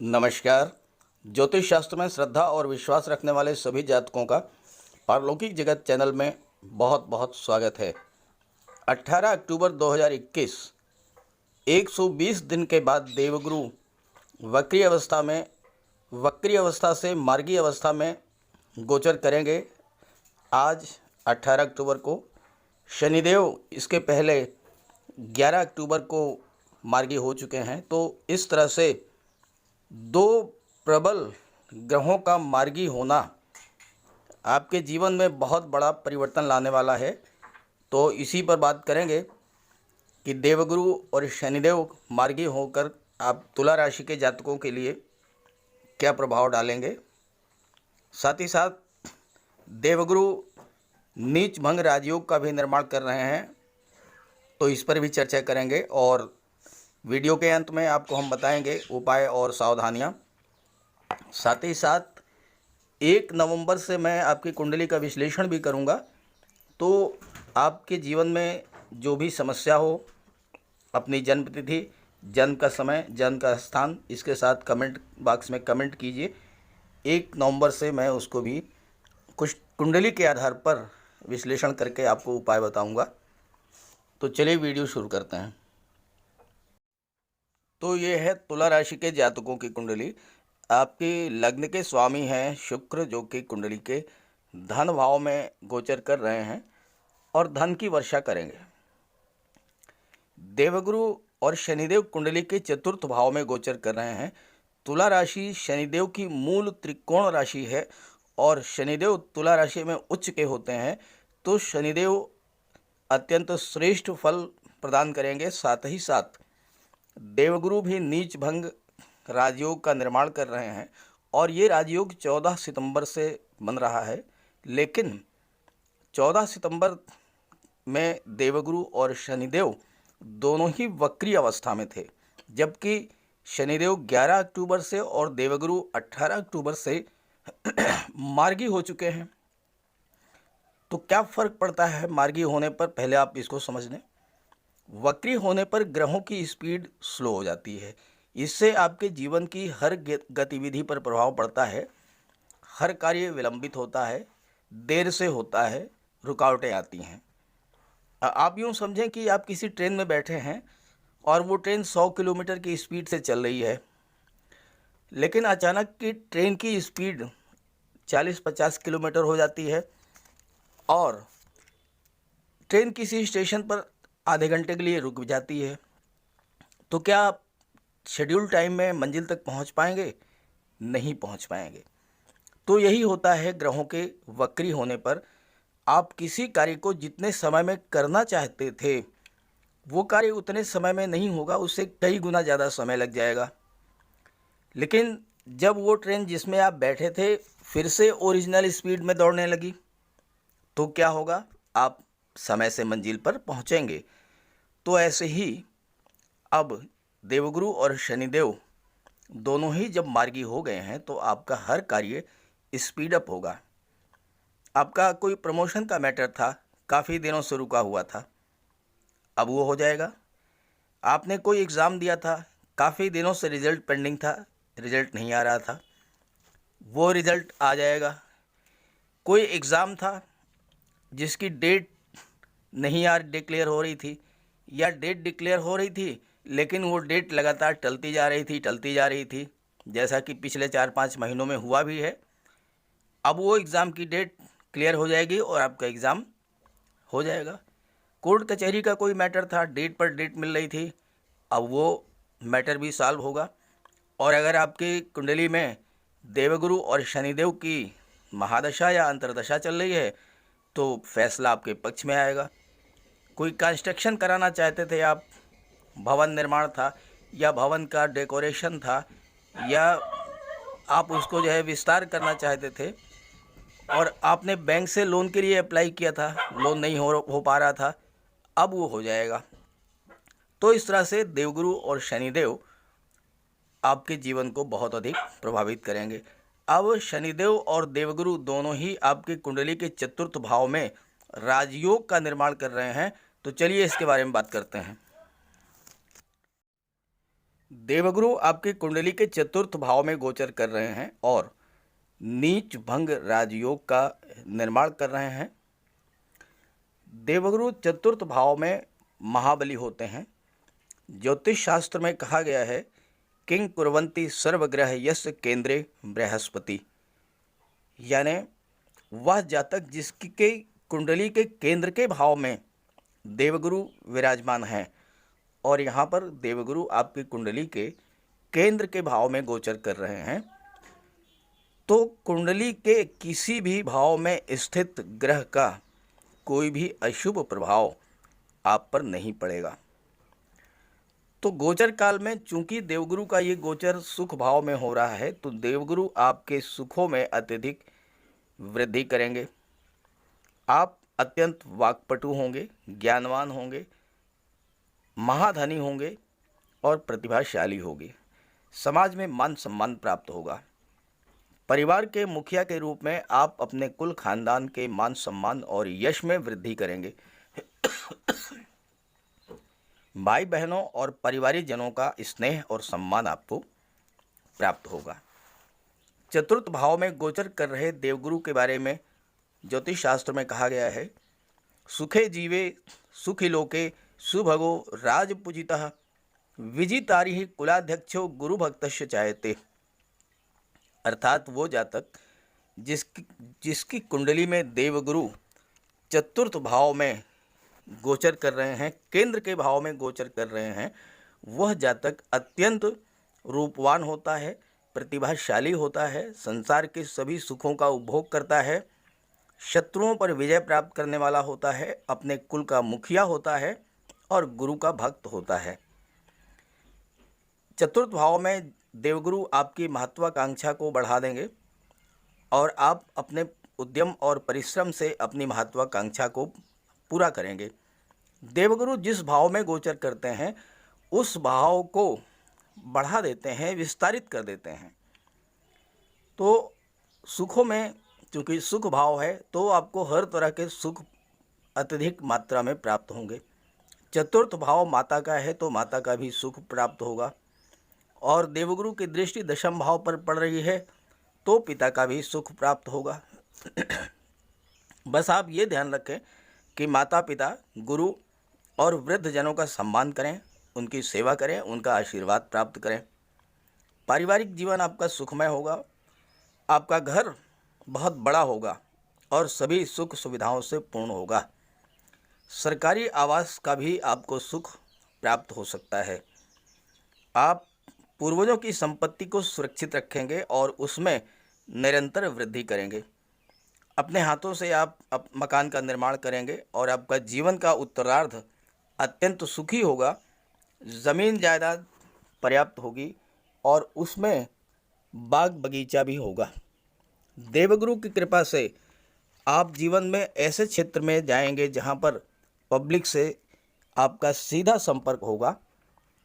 नमस्कार। ज्योतिष शास्त्र में श्रद्धा और विश्वास रखने वाले सभी जातकों का पारलौकिक जगत चैनल में बहुत बहुत स्वागत है। 18 अक्टूबर 2021 120 दिन के बाद देवगुरु वक्री अवस्था से मार्गी अवस्था में गोचर करेंगे। आज 18 अक्टूबर को शनिदेव इसके पहले 11 अक्टूबर को मार्गी हो चुके हैं। तो इस तरह से दो प्रबल ग्रहों का मार्गी होना आपके जीवन में बहुत बड़ा परिवर्तन लाने वाला है। तो इसी पर बात करेंगे कि देवगुरु और शनिदेव मार्गी होकर आप तुला राशि के जातकों के लिए क्या प्रभाव डालेंगे। साथ ही साथ देवगुरु नीच भंग राजयोग का भी निर्माण कर रहे हैं, तो इस पर भी चर्चा करेंगे और वीडियो के अंत में आपको हम बताएंगे उपाय और सावधानियां। साथ ही साथ 1 नवंबर से मैं आपकी कुंडली का विश्लेषण भी करूंगा। तो आपके जीवन में जो भी समस्या हो, अपनी जन्म तिथि, जन्म का समय, जन्म का स्थान, इसके साथ कमेंट बॉक्स में कमेंट कीजिए। 1 नवंबर से मैं उसको भी कुछ कुंडली के आधार पर विश्लेषण करके आपको उपाय बताऊंगा। तो चलिए वीडियो शुरू करते हैं। तो ये है तुला राशि के जातकों की कुंडली। आपके लग्न के स्वामी हैं शुक्र, जो कि कुंडली के धन भाव में गोचर कर रहे हैं और धन की वर्षा करेंगे। देवगुरु और शनिदेव कुंडली के चतुर्थ भाव में गोचर कर रहे हैं। तुला राशि शनिदेव की मूल त्रिकोण राशि है और शनिदेव तुला राशि में उच्च के होते हैं, तो शनिदेव अत्यंत श्रेष्ठ फल प्रदान करेंगे। साथ ही साथ देवगुरु भी नीच भंग राजयोग का निर्माण कर रहे हैं और ये राजयोग 14 सितंबर से बन रहा है। लेकिन 14 सितंबर में देवगुरु और शनिदेव दोनों ही वक्री अवस्था में थे, जबकि शनिदेव 11 अक्टूबर से और देवगुरु 18 अक्टूबर से मार्गी हो चुके हैं। तो क्या फ़र्क पड़ता है मार्गी होने पर, पहले आप इसको समझ लें। वक्री होने पर ग्रहों की स्पीड स्लो हो जाती है। इससे आपके जीवन की हर गतिविधि पर प्रभाव पड़ता है। हर कार्य विलंबित होता है, देर से होता है, रुकावटें आती हैं। आप यूँ समझें कि आप किसी ट्रेन में बैठे हैं और वो ट्रेन 100 किलोमीटर की स्पीड से चल रही है, लेकिन अचानक की ट्रेन की स्पीड 40-50 किलोमीटर हो जाती है और ट्रेन किसी स्टेशन पर आधे घंटे के लिए रुक जाती है। तो क्या आप शेड्यूल टाइम में मंजिल तक पहुंच पाएंगे? नहीं पहुंच पाएंगे। तो यही होता है ग्रहों के वक्री होने पर। आप किसी कार्य को जितने समय में करना चाहते थे वो कार्य उतने समय में नहीं होगा, उससे कई गुना ज़्यादा समय लग जाएगा। लेकिन जब वो ट्रेन जिसमें आप बैठे थे फिर से ओरिजिनल स्पीड में दौड़ने लगी तो क्या होगा? आप समय से मंजिल पर पहुंचेंगे। तो ऐसे ही अब देवगुरु और शनिदेव दोनों ही जब मार्गी हो गए हैं तो आपका हर कार्य स्पीड अप होगा। आपका कोई प्रमोशन का मैटर था, काफ़ी दिनों से रुका हुआ था, अब वो हो जाएगा। आपने कोई एग्ज़ाम दिया था, काफ़ी दिनों से रिज़ल्ट पेंडिंग था, रिज़ल्ट नहीं आ रहा था, वो रिज़ल्ट आ जाएगा। कोई एग्ज़ाम था जिसकी डेट नहीं यार डिक्लेयर हो रही थी, या डेट डिक्लेयर हो रही थी लेकिन वो डेट लगातार टलती जा रही थी, जैसा कि पिछले 4-5 महीनों में हुआ भी है। अब वो एग्ज़ाम की डेट क्लियर हो जाएगी और आपका एग्ज़ाम हो जाएगा। कोर्ट कचहरी का कोई मैटर था, डेट पर डेट मिल रही थी, अब वो मैटर भी सॉल्व होगा। और अगर आपकी कुंडली में देवगुरु और शनिदेव की महादशा या अंतर्दशा चल रही है तो फैसला आपके पक्ष में आएगा। कोई कंस्ट्रक्शन कराना चाहते थे आप, भवन निर्माण था या भवन का डेकोरेशन था, या आप उसको जो है विस्तार करना चाहते थे और आपने बैंक से लोन के लिए अप्लाई किया था, लोन नहीं हो पा रहा था, अब वो हो जाएगा। तो इस तरह से देवगुरु और शनिदेव आपके जीवन को बहुत अधिक प्रभावित करेंगे। अब शनिदेव और देवगुरु दोनों ही आपकी कुंडली के चतुर्थ भाव में राजयोग का निर्माण कर रहे हैं। तो चलिए इसके बारे में बात करते हैं। देवगुरु आपकी कुंडली के चतुर्थ भाव में गोचर कर रहे हैं और नीच भंग राजयोग का निर्माण कर रहे हैं। देवगुरु चतुर्थ भाव में महाबली होते हैं। ज्योतिष शास्त्र में कहा गया है किंग कुर्वन्ति सर्वग्रह यस्य केंद्रे बृहस्पति, यानी वह जातक जिसकी कुंडली के केंद्र के भाव में देवगुरु विराजमान हैं, और यहाँ पर देवगुरु आपकी कुंडली के केंद्र के भाव में गोचर कर रहे हैं, तो कुंडली के किसी भी भाव में स्थित ग्रह का कोई भी अशुभ प्रभाव आप पर नहीं पड़ेगा। तो गोचर काल में चूंकि देवगुरु का ये गोचर सुख भाव में हो रहा है, तो देवगुरु आपके सुखों में अत्यधिक वृद्धि करेंगे। आप अत्यंत वाक्पटु होंगे, ज्ञानवान होंगे, महाधनी होंगे और प्रतिभाशाली होंगे। समाज में मान सम्मान प्राप्त होगा। परिवार के मुखिया के रूप में आप अपने कुल खानदान के मान सम्मान और यश में वृद्धि करेंगे। भाई बहनों और पारिवारिक जनों का स्नेह और सम्मान आपको प्राप्त होगा। चतुर्थ भाव में गोचर कर रहे देवगुरु के बारे में ज्योतिष शास्त्र में कहा गया है सुखे जीवे सुखी लोके सुभगो राजपूजितः विजितारिः कुलाध्यक्षो गुरु भक्तस्य चायते। अर्थात वो जातक जिसकी कुंडली में देवगुरु चतुर्थ भाव में गोचर कर रहे हैं, केंद्र के भाव में गोचर कर रहे हैं, वह जातक अत्यंत रूपवान होता है, प्रतिभाशाली होता है, संसार के सभी सुखों का उपभोग करता है, शत्रुओं पर विजय प्राप्त करने वाला होता है, अपने कुल का मुखिया होता है और गुरु का भक्त होता है। चतुर्थ भाव में देवगुरु आपकी महत्वाकांक्षा को बढ़ा देंगे और आप अपने उद्यम और परिश्रम से अपनी महत्वाकांक्षा को पूरा करेंगे। देवगुरु जिस भाव में गोचर करते हैं उस भाव को बढ़ा देते हैं, विस्तारित कर देते हैं। तो सुखों में चूँकि सुख भाव है तो आपको हर तरह के सुख अत्यधिक मात्रा में प्राप्त होंगे। चतुर्थ भाव माता का है तो माता का भी सुख प्राप्त होगा, और देवगुरु की दृष्टि दशम भाव पर पड़ रही है तो पिता का भी सुख प्राप्त होगा। बस आप ये ध्यान रखें कि माता पिता, गुरु और वृद्ध जनों का सम्मान करें, उनकी सेवा करें, उनका आशीर्वाद प्राप्त करें। पारिवारिक जीवन आपका सुखमय होगा, आपका घर बहुत बड़ा होगा और सभी सुख सुविधाओं से पूर्ण होगा। सरकारी आवास का भी आपको सुख प्राप्त हो सकता है। आप पूर्वजों की संपत्ति को सुरक्षित रखेंगे और उसमें निरंतर वृद्धि करेंगे। अपने हाथों से आप मकान का निर्माण करेंगे और आपका जीवन का उत्तरार्ध अत्यंत सुखी होगा। ज़मीन जायदाद पर्याप्त होगी और उसमें बाग बगीचा भी होगा। देवगुरु की कृपा से आप जीवन में ऐसे क्षेत्र में जाएंगे जहां पर पब्लिक से आपका सीधा संपर्क होगा,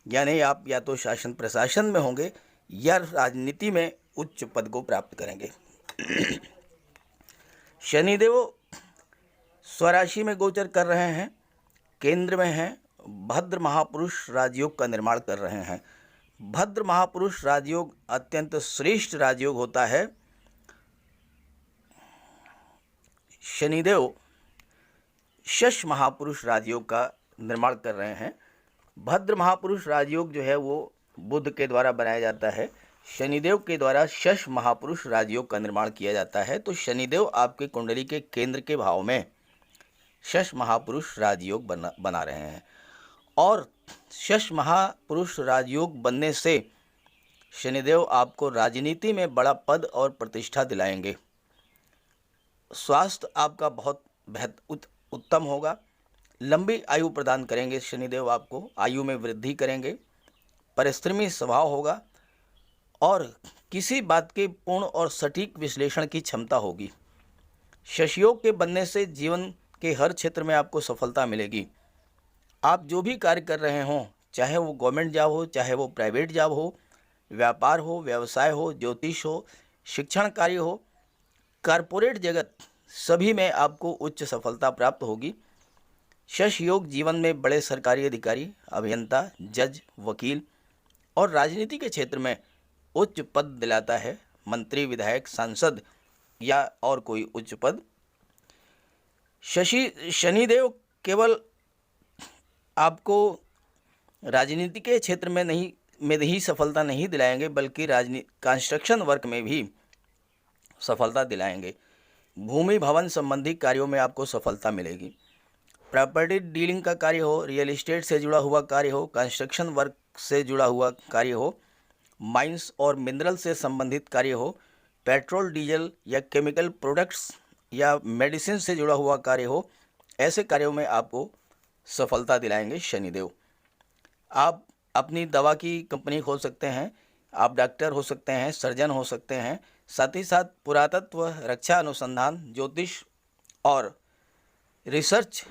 यानी आप या तो शासन प्रशासन में होंगे या राजनीति में उच्च पद को प्राप्त करेंगे। शनिदेव स्वराशि में गोचर कर रहे हैं, केंद्र में हैं, भद्र महापुरुष राजयोग का निर्माण कर रहे हैं। भद्र महापुरुष राजयोग अत्यंत श्रेष्ठ राजयोग होता है। शनिदेव शश महापुरुष राजयोग का निर्माण कर रहे हैं। भद्र महापुरुष राजयोग जो है वो बुध के द्वारा बनाया जाता है, शनिदेव के द्वारा शश महापुरुष राजयोग का निर्माण किया जाता है। तो शनिदेव आपके कुंडली के केंद्र के भाव में शश महापुरुष राजयोग बना रहे हैं, और शश महापुरुष राजयोग बनने से शनिदेव आपको राजनीति में बड़ा पद और प्रतिष्ठा दिलाएंगे। स्वास्थ्य आपका बहुत उत्तम होगा। लंबी आयु प्रदान करेंगे शनिदेव, आपको आयु में वृद्धि करेंगे। परिश्रमी स्वभाव होगा और किसी बात के पूर्ण और सटीक विश्लेषण की क्षमता होगी। शशयोग के बनने से जीवन के हर क्षेत्र में आपको सफलता मिलेगी। आप जो भी कार्य कर रहे हों, चाहे वो गवर्नमेंट जॉब हो, चाहे वो प्राइवेट जॉब हो, व्यापार हो, व्यवसाय हो, ज्योतिष हो, शिक्षण कार्य हो, कॉरपोरेट जगत, सभी में आपको उच्च सफलता प्राप्त होगी। शश योग जीवन में बड़े सरकारी अधिकारी, अभियंता, जज, वकील और राजनीति के क्षेत्र में उच्च पद दिलाता है, मंत्री, विधायक, सांसद या और कोई उच्च पद। शनिदेव केवल आपको राजनीति के क्षेत्र में ही सफलता नहीं दिलाएंगे, बल्कि कंस्ट्रक्शन वर्क में भी सफलता दिलाएंगे। भूमि भवन संबंधी कार्यों में आपको सफलता मिलेगी। प्रॉपर्टी डीलिंग का कार्य हो, रियल एस्टेट से जुड़ा हुआ कार्य हो, कंस्ट्रक्शन वर्क से जुड़ा हुआ कार्य हो, माइंस और मिनरल से संबंधित कार्य हो, पेट्रोल, डीजल या केमिकल प्रोडक्ट्स या मेडिसिन से जुड़ा हुआ कार्य हो, ऐसे कार्यों में आपको सफलता दिलाएंगे शनिदेव। आप अपनी दवा की कंपनी खोल सकते हैं, आप डॉक्टर हो सकते हैं, सर्जन हो सकते हैं, साथ ही साथ पुरातत्व, रक्षा अनुसंधान, ज्योतिष और रिसर्च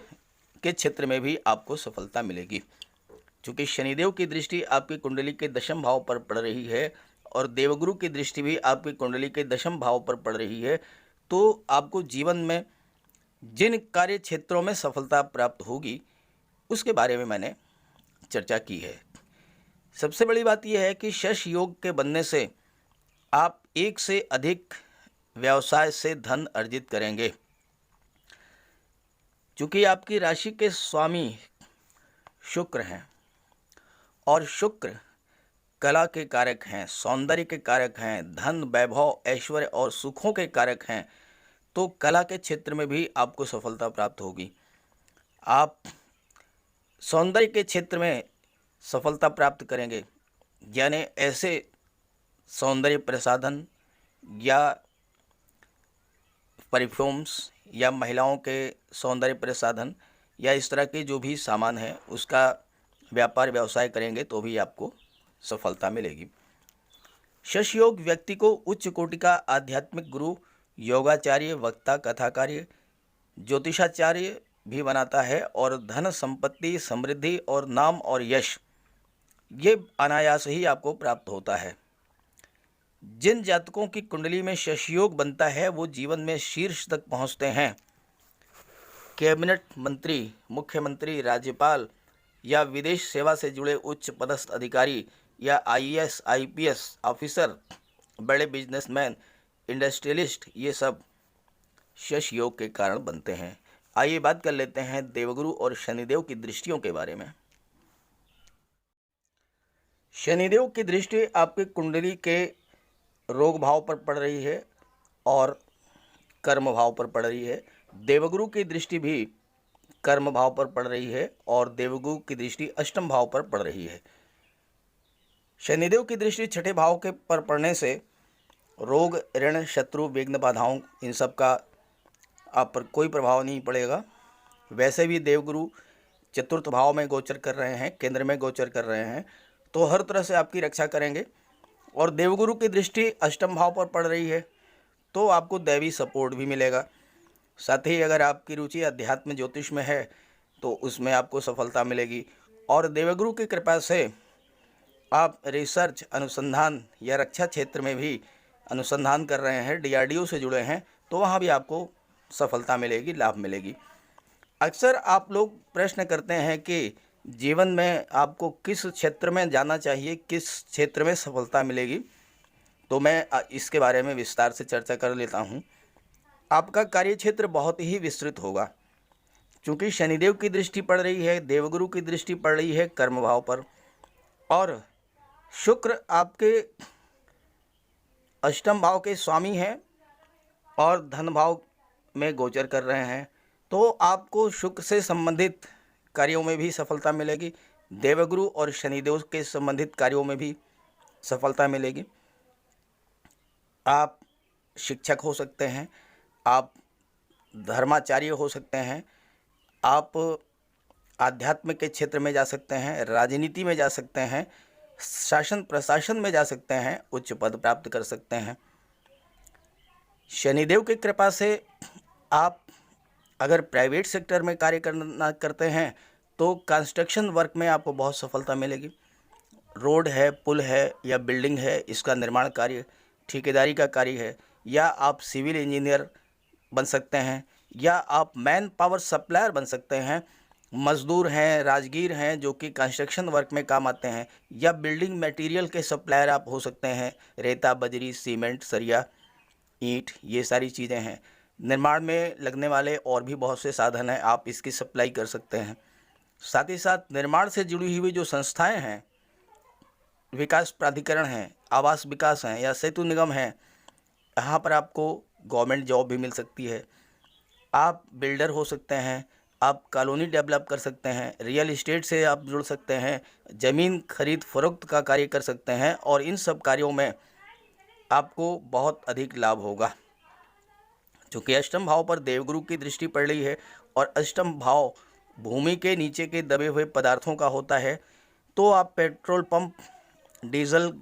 के क्षेत्र में भी आपको सफलता मिलेगी। चूँकि शनिदेव की दृष्टि आपकी कुंडली के दशम भाव पर पड़ रही है और देवगुरु की दृष्टि भी आपकी कुंडली के दशम भाव पर पड़ रही है, तो आपको जीवन में जिन कार्य क्षेत्रों में सफलता प्राप्त होगी उसके बारे में मैंने चर्चा की है। सबसे बड़ी बात यह है कि शश योग के बनने से आप एक से अधिक व्यवसाय से धन अर्जित करेंगे। चूँकि आपकी राशि के स्वामी शुक्र हैं और शुक्र कला के कारक हैं, सौंदर्य के कारक हैं, धन, वैभव, ऐश्वर्य और सुखों के कारक हैं, तो कला के क्षेत्र में भी आपको सफलता प्राप्त होगी। आप सौंदर्य के क्षेत्र में सफलता प्राप्त करेंगे, यानी ऐसे सौंदर्य प्रसाधन या परफ्यूम्स या महिलाओं के सौंदर्य प्रसाधन या इस तरह के जो भी सामान है उसका व्यापार व्यवसाय करेंगे तो भी आपको सफलता मिलेगी। शश योग व्यक्ति को उच्च कोटि का आध्यात्मिक गुरु, योगाचार्य, वक्ता, कथाकार्य, ज्योतिषाचार्य भी बनाता है और धन, संपत्ति, समृद्धि और नाम और यश ये अनायास ही आपको प्राप्त होता है। जिन जातकों की कुंडली में शश योग बनता है वो जीवन में शीर्ष तक पहुंचते हैं। कैबिनेट मंत्री, मुख्यमंत्री, राज्यपाल या विदेश सेवा से जुड़े उच्च पदस्थ अधिकारी या आईएएस, आईपीएस ऑफिसर, बड़े बिजनेसमैन, इंडस्ट्रियलिस्ट, ये सब शश योग के कारण बनते हैं। आइए बात कर लेते हैं देवगुरु और शनिदेव की दृष्टियों के बारे में। शनिदेव की दृष्टि आपकी कुंडली के रोग भाव पर पड़ रही है और कर्म भाव पर पड़ रही है। देवगुरु की दृष्टि भी कर्म भाव पर पड़ रही है और देवगुरु की दृष्टि अष्टम भाव पर पड़ रही है। शनिदेव की दृष्टि छठे भाव के पर पड़ने से रोग, ऋण, शत्रु, विघ्न, बाधाओं, इन सब का आप पर कोई प्रभाव नहीं पड़ेगा। वैसे भी देवगुरु चतुर्थ भाव में गोचर कर रहे हैं, केंद्र में गोचर कर रहे हैं, तो हर तरह से आपकी रक्षा करेंगे। और देवगुरु की दृष्टि अष्टम भाव पर पड़ रही है तो आपको दैवी सपोर्ट भी मिलेगा। साथ ही अगर आपकी रुचि अध्यात्म ज्योतिष में है तो उसमें आपको सफलता मिलेगी। और देवगुरु की कृपा से आप रिसर्च, अनुसंधान या रक्षा क्षेत्र में भी अनुसंधान कर रहे हैं, डीआरडीओ से जुड़े हैं, तो वहाँ भी आपको सफलता मिलेगी, लाभ मिलेगी। अक्सर आप लोग प्रश्न करते हैं कि जीवन में आपको किस क्षेत्र में जाना चाहिए, किस क्षेत्र में सफलता मिलेगी, तो मैं इसके बारे में विस्तार से चर्चा कर लेता हूँ। आपका कार्य क्षेत्र बहुत ही विस्तृत होगा, क्योंकि शनिदेव की दृष्टि पड़ रही है, देवगुरु की दृष्टि पड़ रही है कर्म भाव पर, और शुक्र आपके अष्टम भाव के स्वामी हैं और धन भाव में गोचर कर रहे हैं, तो आपको शुक्र से संबंधित कार्यों में भी सफलता मिलेगी। देवगुरु और शनिदेव के संबंधित कार्यों में भी सफलता मिलेगी। आप शिक्षक हो सकते हैं, आप धर्माचार्य हो सकते हैं, आप आध्यात्म के क्षेत्र में जा सकते हैं, राजनीति में जा सकते हैं, शासन प्रशासन में जा सकते हैं, उच्च पद प्राप्त कर सकते हैं। शनिदेव की कृपा से आप अगर प्राइवेट सेक्टर में कार्य करते हैं तो कंस्ट्रक्शन वर्क में आपको बहुत सफलता मिलेगी। रोड है, पुल है या बिल्डिंग है, इसका निर्माण कार्य, ठेकेदारी का कार्य है, या आप सिविल इंजीनियर बन सकते हैं, या आप मैन पावर सप्लायर बन सकते हैं, मजदूर हैं, राजगीर हैं जो कि कंस्ट्रक्शन वर्क में काम आते हैं, या बिल्डिंग मटेरियल के सप्लायर आप हो सकते हैं, रेता, बजरी, सीमेंट, सरिया, ईंट, ये सारी चीज़ें हैं। निर्माण में लगने वाले और भी बहुत से साधन हैं, आप इसकी सप्लाई कर सकते हैं। साथ ही साथ निर्माण से जुड़ी हुई जो संस्थाएं हैं, विकास प्राधिकरण हैं, आवास विकास हैं या सेतु निगम हैं, यहाँ पर आपको गवर्नमेंट जॉब भी मिल सकती है। आप बिल्डर हो सकते हैं, आप कॉलोनी डेवलप कर सकते हैं, रियल इस्टेट से आप जुड़ सकते हैं, ज़मीन खरीद फरोख्त का कार्य कर सकते हैं, और इन सब कार्यों में आपको बहुत अधिक लाभ होगा। चूँकि अष्टम भाव पर देवगुरु की दृष्टि पड़ रही है और अष्टम भाव भूमि के नीचे के दबे हुए पदार्थों का होता है, तो आप पेट्रोल पंप, डीजल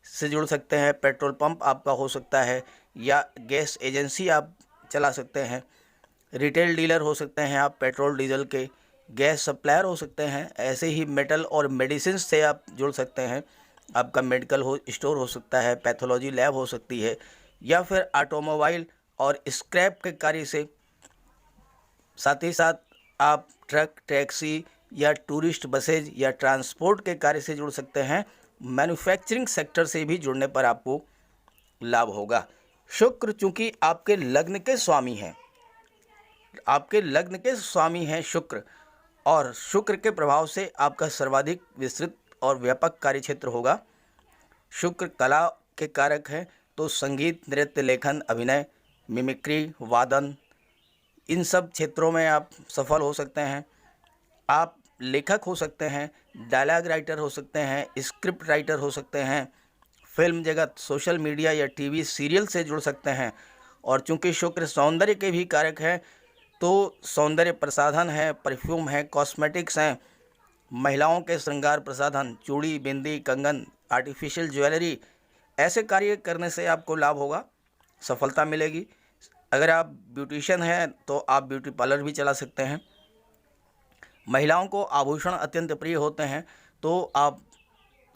से जुड़ सकते हैं। पेट्रोल पंप आपका हो सकता है, या गैस एजेंसी आप चला सकते हैं, रिटेल डीलर हो सकते हैं आप पेट्रोल डीजल के, गैस सप्लायर हो सकते हैं। ऐसे ही मेटल और मेडिसिन से आप जुड़ सकते हैं। आपका मेडिकल स्टोर हो सकता है, पैथोलॉजी लैब हो सकती है, या फिर ऑटोमोबाइल और स्क्रैप के कार्य से। साथ ही साथ आप ट्रक, टैक्सी या टूरिस्ट बसेज या ट्रांसपोर्ट के कार्य से जुड़ सकते हैं। मैन्युफैक्चरिंग सेक्टर से भी जुड़ने पर आपको लाभ होगा। शुक्र चूंकि आपके लग्न के स्वामी हैं शुक्र, और शुक्र के प्रभाव से आपका सर्वाधिक विस्तृत और व्यापक कार्य क्षेत्र होगा। शुक्र कला के कारक हैं, तो संगीत, नृत्य, लेखन, अभिनय, मिमिक्री, वादन, इन सब क्षेत्रों में आप सफल हो सकते हैं। आप लेखक हो सकते हैं, डायलॉग राइटर हो सकते हैं, स्क्रिप्ट राइटर हो सकते हैं, फिल्म जगत, सोशल मीडिया या टीवी सीरियल से जुड़ सकते हैं। और चूंकि शुक्र सौंदर्य के भी कारक हैं, तो सौंदर्य प्रसाधन है, परफ्यूम है, कॉस्मेटिक्स हैं, महिलाओं के श्रृंगार प्रसाधन, चूड़ी, बिंदी, कंगन, आर्टिफिशियल ज्वेलरी, ऐसे कार्य करने से आपको लाभ होगा, सफलता मिलेगी। अगर आप ब्यूटिशियन हैं तो आप ब्यूटी पार्लर भी चला सकते हैं। महिलाओं को आभूषण अत्यंत प्रिय होते हैं, तो आप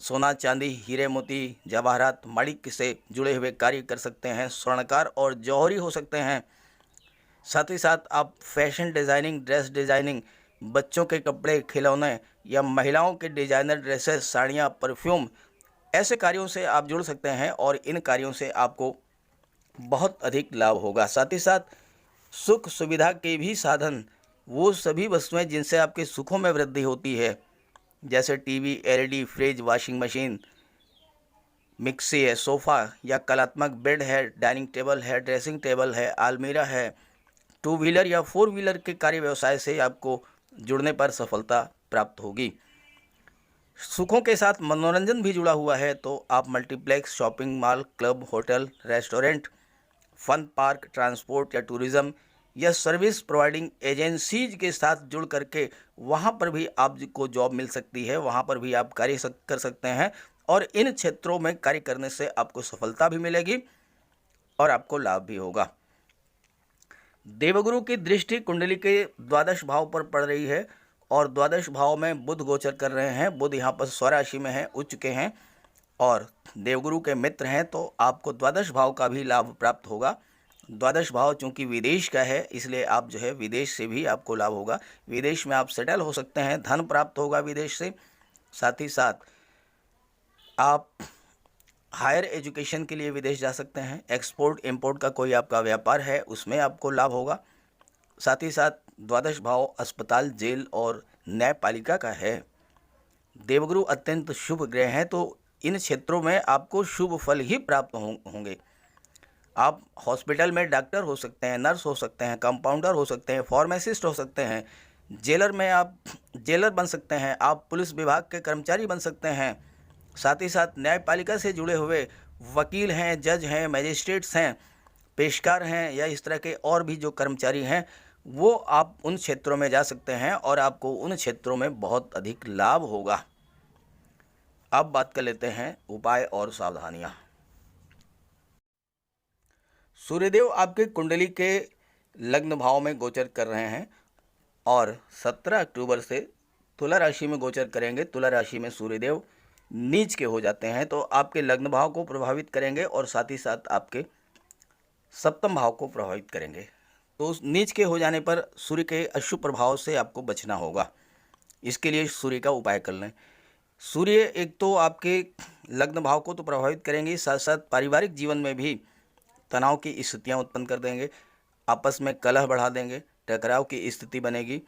सोना, चांदी, हीरे, मोती, जवाहरात, माणिक्य से जुड़े हुए कार्य कर सकते हैं। स्वर्णकार और जौहरी हो सकते हैं। साथ ही साथ आप फैशन डिज़ाइनिंग, ड्रेस डिज़ाइनिंग, बच्चों के कपड़े, खिलौने या महिलाओं के डिज़ाइनर ड्रेसेस, साड़ियाँ, परफ्यूम, ऐसे कार्यों से आप जुड़ सकते हैं, और इन कार्यों से आपको बहुत अधिक लाभ होगा। साथ ही साथ सुख सुविधा के भी साधन, वो सभी वस्तुएं जिनसे आपके सुखों में वृद्धि होती है, जैसे TV, LED, fridge, washing machine, mixie है, सोफ़ा या कलात्मक बेड है, डाइनिंग टेबल है, ड्रेसिंग टेबल है, आलमीरा है, टू व्हीलर या फोर व्हीलर के कार्य व्यवसाय से आपको जुड़ने पर सफलता प्राप्त होगी। सुखों के साथ मनोरंजन भी जुड़ा हुआ है, तो आप multiplex, shopping mall, club, hotel, restaurant, fun park, transport या टूरिज़्म या सर्विस प्रोवाइडिंग एजेंसीज के साथ जुड़ करके वहाँ पर भी आपको जॉब मिल सकती है, वहाँ पर भी आप कार्य कर सकते हैं, और इन क्षेत्रों में कार्य करने से आपको सफलता भी मिलेगी और आपको लाभ भी होगा। देवगुरु की दृष्टि कुंडली के द्वादश भाव पर पड़ रही है, और द्वादश भाव में बुध गोचर कर रहे हैं। बुध यहाँ पर स्वराशि में है, उच्च के हैं और देवगुरु के मित्र हैं, तो आपको द्वादश भाव का भी लाभ प्राप्त होगा। द्वादश भाव चूंकि विदेश का है, इसलिए आप जो है विदेश से भी आपको लाभ होगा। विदेश में आप सेटल हो सकते हैं, धन प्राप्त होगा विदेश से। साथ ही साथ आप हायर एजुकेशन के लिए विदेश जा सकते हैं। एक्सपोर्ट इंपोर्ट का कोई आपका व्यापार है, उसमें आपको लाभ होगा। साथ ही साथ द्वादश भाव अस्पताल, जेल और न्यायपालिका का है। देवगुरु अत्यंत शुभ ग्रह हैं, तो इन क्षेत्रों में आपको शुभ फल ही प्राप्त होंगे। आप हॉस्पिटल में डॉक्टर हो सकते हैं, नर्स हो सकते हैं, कंपाउंडर हो सकते हैं, फार्मासिस्ट हो सकते हैं, जेलर में आप जेलर बन सकते हैं, आप पुलिस विभाग के कर्मचारी बन सकते हैं। साथ ही साथ न्यायपालिका से जुड़े हुए वकील हैं, जज हैं, मजिस्ट्रेट्स हैं, पेशकार हैं, या इस तरह के और भी जो कर्मचारी हैं, वो आप उन क्षेत्रों में जा सकते हैं और आपको उन क्षेत्रों में बहुत अधिक लाभ होगा। अब बात कर लेते हैं उपाय और सावधानियां। सूर्यदेव आपके कुंडली के लग्न भाव में गोचर कर रहे हैं और 17 अक्टूबर से तुला राशि में गोचर करेंगे। तुला राशि में सूर्यदेव नीच के हो जाते हैं, तो आपके लग्न भाव को प्रभावित करेंगे और साथ ही साथ आपके सप्तम भाव को प्रभावित करेंगे। तो उस नीच के हो जाने पर सूर्य के अशुभ प्रभाव से आपको बचना होगा। इसके लिए सूर्य का उपाय कर लें। सूर्य एक तो आपके लग्न भाव को तो प्रभावित करेंगे, साथ साथ पारिवारिक जीवन में भी तनाव की स्थितियाँ उत्पन्न कर देंगे, आपस में कलह बढ़ा देंगे, टकराव की स्थिति बनेगी।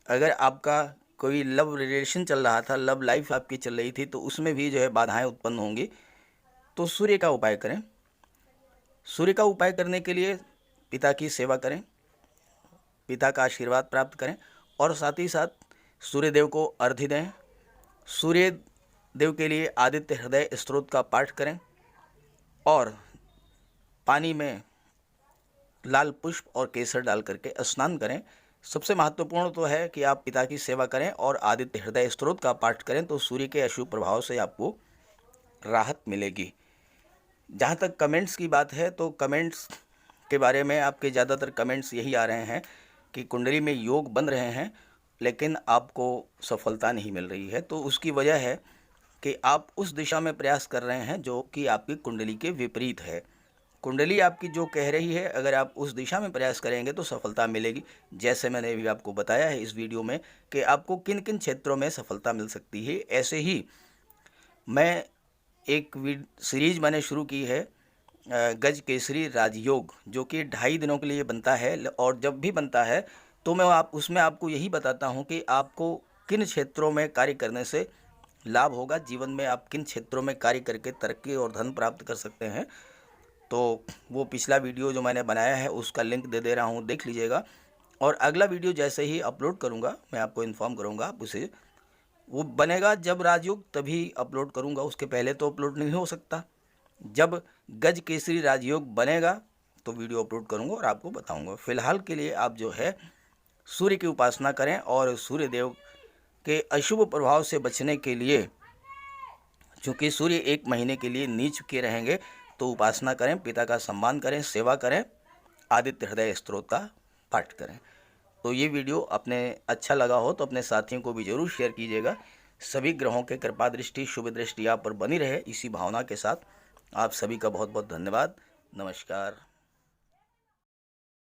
अगर आपका कोई लव रिलेशन चल रहा था, लव लाइफ आपकी चल रही थी, तो उसमें भी जो है बाधाएं उत्पन्न होंगी। तो सूर्य का उपाय करें। सूर्य का उपाय करने के लिए पिता की सेवा करें, पिता का आशीर्वाद प्राप्त करें और साथ ही साथ सूर्य देव को अर्घ्य दें। सूर्य देव के लिए आदित्य हृदय स्तोत्र का पाठ करें और पानी में लाल पुष्प और केसर डाल करके स्नान करें। सबसे महत्वपूर्ण तो है कि आप पिता की सेवा करें और आदित्य हृदय स्तोत्र का पाठ करें, तो सूर्य के अशुभ प्रभाव से आपको राहत मिलेगी। जहाँ तक कमेंट्स की बात है, तो कमेंट्स के बारे में आपके ज़्यादातर कमेंट्स यही आ रहे हैं कि कुंडली में योग बन रहे हैं लेकिन आपको सफलता नहीं मिल रही है। तो उसकी वजह है कि आप उस दिशा में प्रयास कर रहे हैं जो कि आपकी कुंडली के विपरीत है। कुंडली आपकी जो कह रही है, अगर आप उस दिशा में प्रयास करेंगे तो सफलता मिलेगी। जैसे मैंने अभी आपको बताया है इस वीडियो में कि आपको किन किन क्षेत्रों में सफलता मिल सकती है। ऐसे ही मैं एक सीरीज मैंने शुरू की है गज केसरी राजयोग, जो कि 2.5 दिनों के लिए बनता है और जब भी बनता है तो मैं उसमें आपको यही बताता हूँ कि आपको किन क्षेत्रों में कार्य करने से लाभ होगा, जीवन में आप किन क्षेत्रों में कार्य करके तरक्की और धन प्राप्त कर सकते हैं। तो वो पिछला वीडियो जो मैंने बनाया है उसका लिंक दे दे रहा हूँ, देख लीजिएगा। और अगला वीडियो जैसे ही अपलोड करूँगा मैं आपको इन्फॉर्म करूँगा। आप उसे वो बनेगा जब राजयोग तभी अपलोड करूँगा, उसके पहले तो अपलोड नहीं हो सकता। जब गज केसरी राजयोग बनेगा तो वीडियो अपलोड करूँगा और आपको बताऊँगा। फिलहाल के लिए आप जो है सूर्य की उपासना करें और सूर्य देव के अशुभ प्रभाव से बचने के लिए, चूँकि सूर्य 1 महीने के लिए नीच के रहेंगे, तो उपासना करें, पिता का सम्मान करें, सेवा करें, आदित्य हृदय स्तोत्र का पाठ करें। तो ये वीडियो अपने अच्छा लगा हो तो अपने साथियों को भी ज़रूर शेयर कीजिएगा। सभी ग्रहों के कृपा दृष्टि, शुभ दृष्टि आप पर बनी रहे, इसी भावना के साथ आप सभी का बहुत बहुत धन्यवाद। नमस्कार।